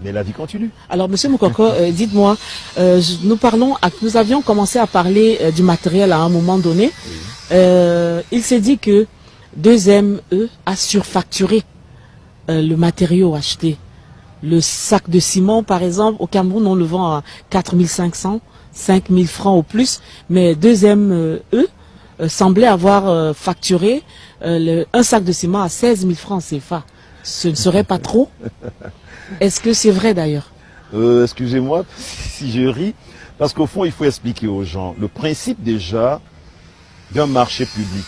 Mais la vie continue. Alors, Monsieur Moukoko, dites-moi, nous avions commencé à parler du matériel à un moment donné. Oui. Il s'est dit que 2ME a surfacturé le matériau acheté. Le sac de ciment, par exemple, au Cameroun, on le vend à 4500, 5000 francs au plus, mais 2ME semblait avoir facturé un sac de ciment à 16 000 francs CFA. Ce ne serait pas trop? Est-ce que c'est vrai d'ailleurs? Excusez-moi si je ris, parce qu'au fond, il faut expliquer aux gens le principe déjà d'un marché public.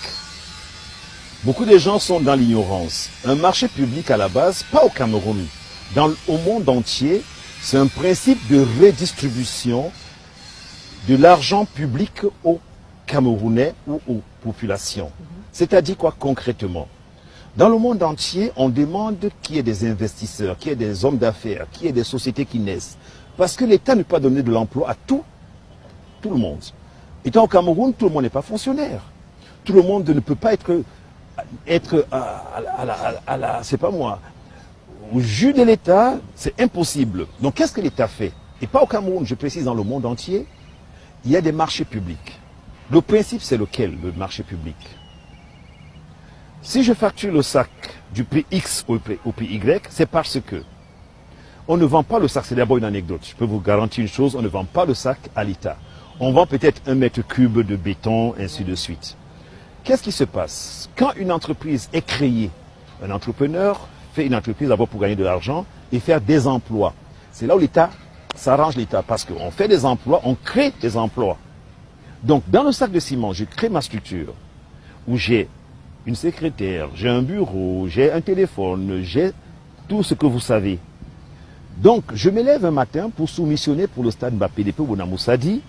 Beaucoup de gens sont dans l'ignorance. Un marché public à la base, pas au Cameroun, au monde entier, c'est un principe de redistribution de l'argent public aux Camerounais ou aux populations. C'est-à-dire quoi concrètement? Dans le monde entier, on demande qu'il y ait des investisseurs, qu'il y ait des hommes d'affaires, qu'il y ait des sociétés qui naissent. Parce que l'État ne peut pas donner de l'emploi à tout le monde. Étant au Cameroun, tout le monde n'est pas fonctionnaire. Tout le monde ne peut pas être c'est pas moi, au jus de l'État, c'est impossible. Donc qu'est-ce que l'État fait? Et pas au Cameroun, je précise dans le monde entier, il y a des marchés publics. Le principe, c'est lequel, le marché public? Si je facture le sac du prix X au prix Y, c'est parce que on ne vend pas le sac. C'est d'abord une anecdote. Je peux vous garantir une chose, on ne vend pas le sac à l'État. On vend peut-être 1 mètre cube de béton, ainsi de suite. Qu'est-ce qui se passe? Quand une entreprise est créée, un entrepreneur fait une entreprise d'abord pour gagner de l'argent et faire des emplois. C'est là où l'État s'arrange l'État, parce qu'on fait des emplois, on crée des emplois. Donc dans le sac de ciment, je crée ma structure où j'ai une secrétaire, j'ai un bureau, j'ai un téléphone, j'ai tout ce que vous savez. Donc, je me lève un matin pour soumissionner pour le stade Mbappé-Dépôt Bonamoussadi.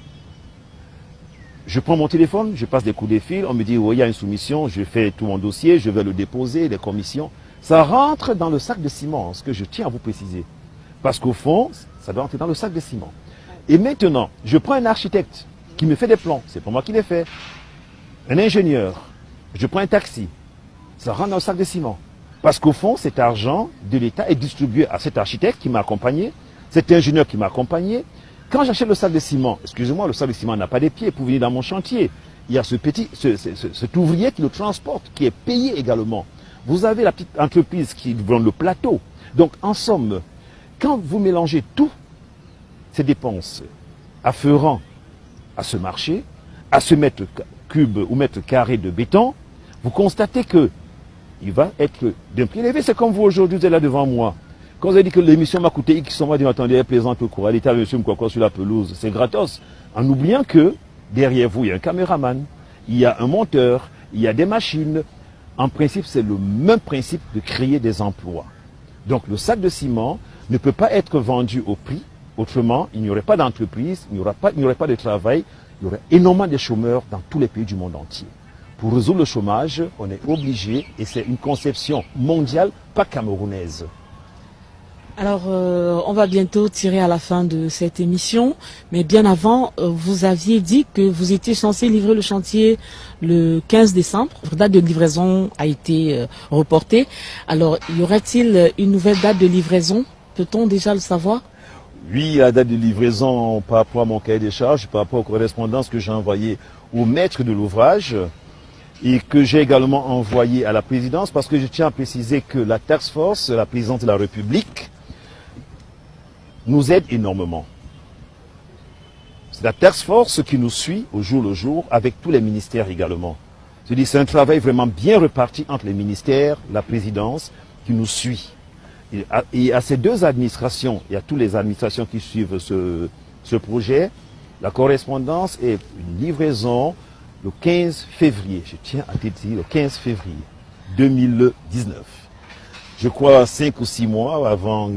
Je prends mon téléphone, je passe des coups de fil, on me dit, oh, il y a une soumission, je fais tout mon dossier, je vais le déposer, les commissions. Ça rentre dans le sac de ciment, ce que je tiens à vous préciser. Parce qu'au fond, ça doit entrer dans le sac de ciment. Et maintenant, je prends un architecte qui me fait des plans, c'est pas moi qui les fais. Un ingénieur. Je prends un taxi, ça rentre dans le sac de ciment. Parce qu'au fond, cet argent de l'État est distribué à cet architecte qui m'a accompagné, cet ingénieur qui m'a accompagné. Quand j'achète le sac de ciment, excusez-moi, le sac de ciment n'a pas des pieds pour venir dans mon chantier. Il y a cet ouvrier qui le transporte, qui est payé également. Vous avez la petite entreprise qui vend le plateau. Donc, en somme, quand vous mélangez toutes ces dépenses afférentes à ce marché, à ce mètre cube ou mètre carré de béton, vous constatez que il va être d'un prix élevé. C'est comme vous aujourd'hui, vous êtes là devant moi. Quand vous avez dit que l'émission m'a coûté X, on m'a dit, attendez, plaisante au cours, l'État, monsieur Mkwakwa sur la pelouse, c'est gratos. En oubliant que derrière vous, il y a un caméraman, il y a un monteur, il y a des machines. En principe, c'est le même principe de créer des emplois. Donc le sac de ciment ne peut pas être vendu au prix. Autrement, il n'y aurait pas d'entreprise, il n'y aurait pas de travail, il y aurait énormément de chômeurs dans tous les pays du monde entier. Pour résoudre le chômage, on est obligé, et c'est une conception mondiale, pas camerounaise. Alors, on va bientôt tirer à la fin de cette émission, mais bien avant, vous aviez dit que vous étiez censé livrer le chantier le 15 décembre. Votre date de livraison a été reportée. Alors, y aurait-il une nouvelle date de livraison? Peut-on déjà le savoir? Oui, la date de livraison par rapport à mon cahier des charges, par rapport aux correspondances que j'ai envoyées au maître de l'ouvrage et que j'ai également envoyé à la présidence, parce que je tiens à préciser que la task force, la présidence de la République, nous aide énormément. C'est la task force qui nous suit au jour le jour, avec tous les ministères également. C'est un travail vraiment bien reparti entre les ministères, la présidence, qui nous suit. Et à ces deux administrations, et à toutes les administrations qui suivent ce projet, la correspondance est une livraison le 15 février. Je tiens à te dire le 15 février 2019. Je crois 5 ou 6 mois avant la